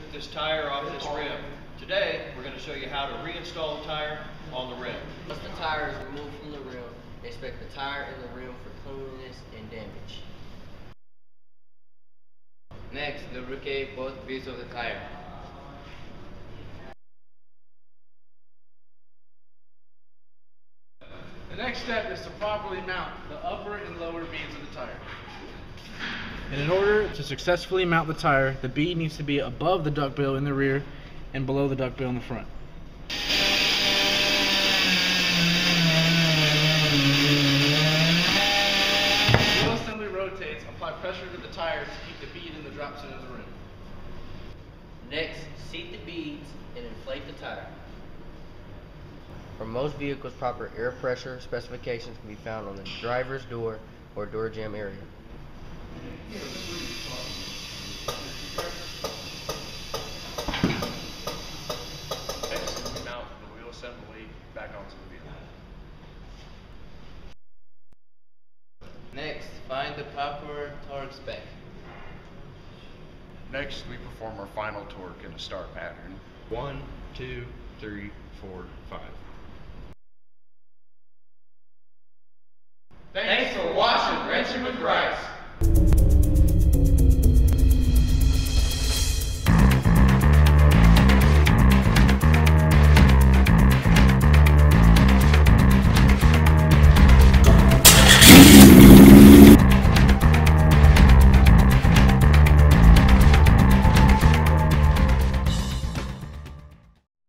took this tire off this rim. Today, we're going to show you how to reinstall the tire on the rim. Once the tire is removed from the rim, inspect the tire and the rim for cleanliness and damage. Next, lubricate both beads of the tire. The next step is to properly mount the upper and lower beads of the tire. And in order to successfully mount the tire, the bead needs to be above the duckbill in the rear and below the duckbill in the front. The wheel assembly rotates. Apply pressure to the tire to keep the bead in the drop zone of the rim. Next, seat the beads and inflate the tire. For most vehicles, proper air pressure specifications can be found on the driver's door or door jamb area. Next, we mount the wheel assembly back onto the vehicle. Next, find the proper torque spec. Next, we perform our final torque in a star pattern. 1, 2, 3, 4, 5.